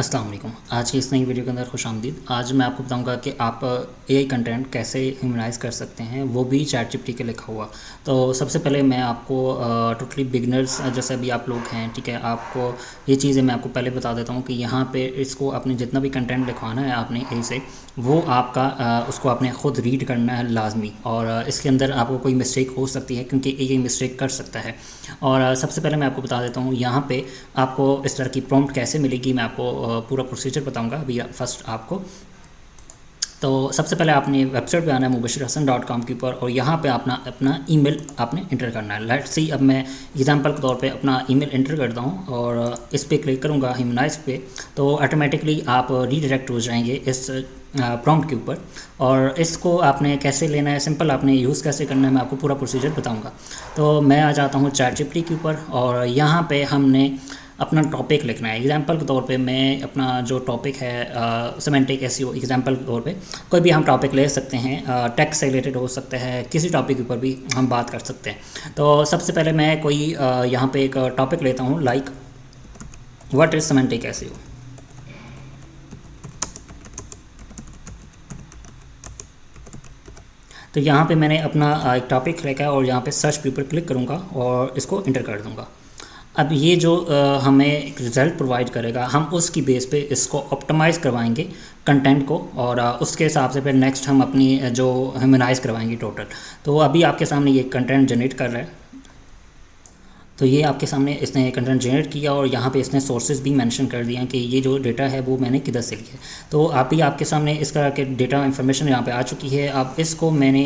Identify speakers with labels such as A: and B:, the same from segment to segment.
A: अस्सलाम वालेकुम। आज की इस नई वीडियो के अंदर खुश आमदीद। आज मैं आपको बताऊंगा कि आप एआई कंटेंट कैसे ह्यूमनाइज कर सकते हैं, वो भी चैट जीपीटी के लिखा हुआ। तो सबसे पहले मैं आपको टोटली बिगनर्स जैसे भी आप लोग हैं, ठीक है, आपको ये चीज़ें मैं आपको पहले बता देता हूँ कि यहाँ पे इसको आपने जितना भी कंटेंट लिखवाना है आपने एआई से, वो आपका उसको आपने ख़ुद रीड करना है लाजमी। और इसके अंदर आपको कोई मिस्टेक हो सकती है क्योंकि एआई मिस्टेक कर सकता है। और सबसे पहले मैं आपको बता देता हूँ यहाँ पे आपको इस तरह की प्रॉम्प्ट कैसे मिलेगी। मैं आपको पूरा प्रोसीजर बताऊंगा अभी फर्स्ट आपको। तो सबसे पहले आपने वेबसाइट पे आना है mubashirhassan.com के ऊपर, और यहाँ पे अपना ईमेल आपने इंटर करना है। लेट्स सी, अब मैं एग्जांपल के तौर पे अपना ईमेल इंटर करता हूँ और इस पर क्लिक करूँगा ह्यूमनाइज पे, तो ऑटोमेटिकली आप रीडायरेक्ट हो जाएंगे इस प्रॉम्प्ट के ऊपर। और इसको आपने कैसे लेना है, सिंपल आपने यूज़ कैसे करना है, मैं आपको पूरा प्रोसीजर बताऊँगा। तो मैं आ जाता हूँ चैट जीपीटी के ऊपर और यहाँ पर हमने अपना टॉपिक लिखना है। एग्जांपल के तौर पे मैं अपना जो टॉपिक है सिमेंटिक एसईओ, एग्जांपल के तौर पे कोई भी हम टॉपिक ले सकते हैं, टेक से रिलेटेड हो सकता है, किसी टॉपिक के ऊपर भी हम बात कर सकते हैं। तो सबसे पहले मैं कोई यहाँ पे एक टॉपिक लेता हूँ, like what is semantic SEO. तो यहाँ पे मैंने अपना एक टॉपिक लिखा है और यहाँ पे सर्च के ऊपर क्लिक करूँगा और इसको इंटर कर दूँगा। अब ये जो हमें एक रिज़ल्ट प्रोवाइड करेगा, हम उसकी बेस पे इसको ऑप्टिमाइज़ करवाएंगे कंटेंट को, और उसके हिसाब से फिर नेक्स्ट हम अपनी जो ह्यूमनाइज़ करवाएंगे टोटल। तो अभी आपके सामने ये कंटेंट जनरेट कर रहा है। तो ये आपके सामने इसने कंटेंट जनरेट किया और यहाँ पे इसने सोर्सेज भी मेंशन कर दिया कि ये जो डेटा है वो मैंने किधर से लिया है। तो आपके सामने इसका के डेटा इन्फॉर्मेशन यहाँ पे आ चुकी है। अब इसको मैंने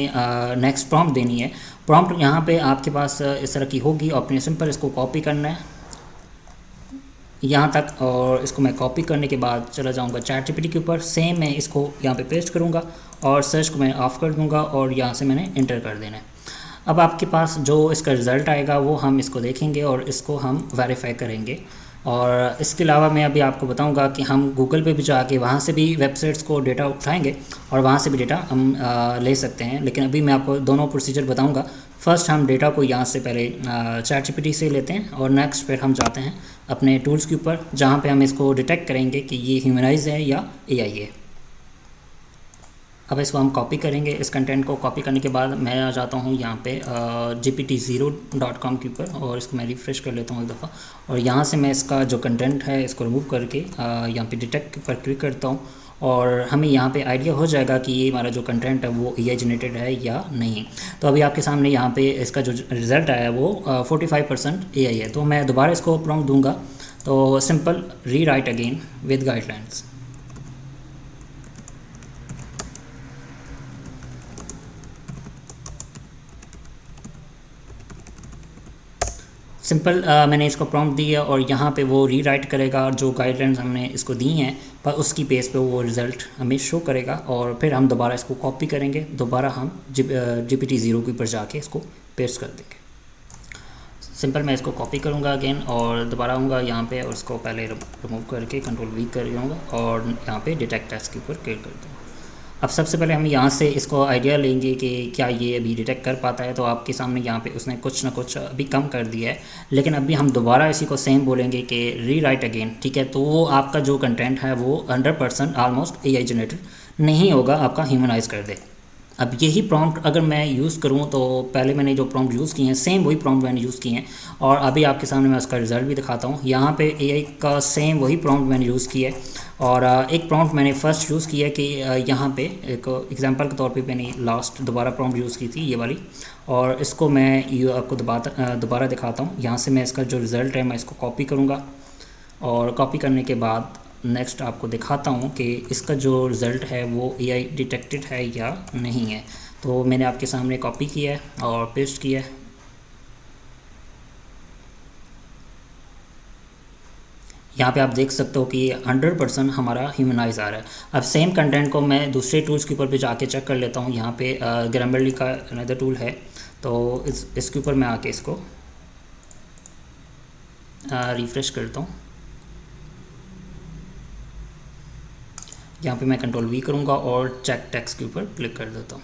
A: नेक्स्ट प्रॉम्प्ट देनी है। प्रॉम्प्ट यहाँ पे आपके पास इस तरह की होगी, अपने सिंपल इसको कॉपी करना है यहाँ तक, और इसको मैं कॉपी करने के बाद चला जाऊँगा चैट जीपीटी के ऊपर। सेम मैं इसको यहाँ पे पेस्ट करूँगा और सर्च को मैं ऑफ़ कर दूँगा और यहाँ से मैंने इंटर कर देना है। अब आपके पास जो इसका रिज़ल्ट आएगा वो हम इसको देखेंगे और इसको हम वेरीफाई करेंगे। और इसके अलावा मैं अभी आपको बताऊंगा कि हम गूगल पे भी जाके वहाँ से भी वेबसाइट्स को डेटा उठाएंगे और वहाँ से भी डेटा हम ले सकते हैं। लेकिन अभी मैं आपको दोनों प्रोसीजर बताऊंगा। फर्स्ट हम डेटा को यहाँ से पहले चैट जीपीटी से लेते हैं और नेक्स्ट फिर हम जाते हैं अपने टूल्स के ऊपर जहाँ पे हम इसको डिटेक्ट करेंगे कि ये ह्यूमनाइज है या एआई है। अब इसको हम कॉपी करेंगे। इस कंटेंट को कॉपी करने के बाद मैं आ जाता हूँ यहाँ पे gpt0.com के ऊपर और इसको मैं रिफ़्रेश कर लेता हूँ एक दफ़ा, और यहाँ से मैं इसका जो कंटेंट है इसको रिमूव करके यहाँ पे डिटेक्ट पर क्लिक करता हूँ और हमें यहाँ पे आइडिया हो जाएगा कि ये हमारा जो कंटेंट है वो एआई जनरेटेड है या नहीं। तो अभी आपके सामने यहाँ पे इसका जो रिज़ल्ट आया है वो 45% एआई है। तो मैं दोबारा इसको प्रॉम्प्ट दूँगा, तो सिंपल री right again with guidelines. Simple मैंने इसको प्रॉम्प्ट दिया और यहाँ पे वो रीराइट करेगा और जो गाइडलाइंस हमने इसको दी हैं पर उसकी बेस पे वो रिज़ल्ट हमें शो करेगा। और फिर हम दोबारा इसको कॉपी करेंगे, दोबारा हम GPT-0 के ऊपर जाके इसको पेस्ट कर देंगे। सिंपल मैं इसको कॉपी करूँगा अगेन और दोबारा आऊँगा यहाँ पे और इसको पहले रिमूव करके Ctrl+V कर दूँगा और यहाँ पे डिटेक्ट टेक्स्ट के ऊपर क्लिक कर दूँगा। अब सबसे पहले हम यहाँ से इसको आइडिया लेंगे कि क्या ये अभी डिटेक्ट कर पाता है। तो आपके सामने यहाँ पे उसने कुछ ना कुछ अभी कम कर दिया है, लेकिन अभी हम दोबारा इसी को सेम बोलेंगे कि री राइट अगेन, ठीक है। तो वो आपका जो कंटेंट है वो 100% ऑलमोस्ट एआई जनरेटेड नहीं होगा, आपका ह्यूमनाइज कर दे। अब यही प्रॉम्प्ट अगर मैं यूज़ करूँ तो पहले मैंने जो प्रॉम्प्ट यूज़ किए हैं सेम वही प्रॉम्प्ट मैंने यूज़ किए हैं और अभी आपके सामने मैं उसका रिज़ल्ट भी दिखाता हूँ। यहाँ पे एआई का सेम वही प्रॉम्प्ट मैंने यूज़ किया है और एक प्रॉम्प्ट मैंने फ़र्स्ट यूज़ किया कि यहाँ पे एक एग्जांपल के तौर पे मैंने लास्ट दोबारा प्रॉम्प्ट यूज़ की थी ये वाली, और इसको मैं आपको दोबारा दिखाता हूँ। यहाँ से मैं इसका जो रिज़ल्ट है मैं इसको कॉपी करूँगा और कॉपी करने के बाद नेक्स्ट आपको दिखाता हूँ कि इसका जो रिज़ल्ट है वो एआई डिटेक्टेड है या नहीं है। तो मैंने आपके सामने कॉपी किया है और पेस्ट किया है। यहाँ पे आप देख सकते हो कि 100% हमारा ह्यूमनाइज आ रहा है। अब सेम कंटेंट को मैं दूसरे टूल्स के ऊपर भी जाके चेक कर लेता हूँ। यहाँ पे ग्रामरली का अनदर टूल है, तो इसके ऊपर मैं आके इसको रिफ़्रेश करता हूँ। यहाँ पे मैं Ctrl+V करूँगा और चेक टेक्स्ट के ऊपर क्लिक कर देता हूँ।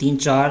A: 3-4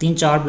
A: 3-4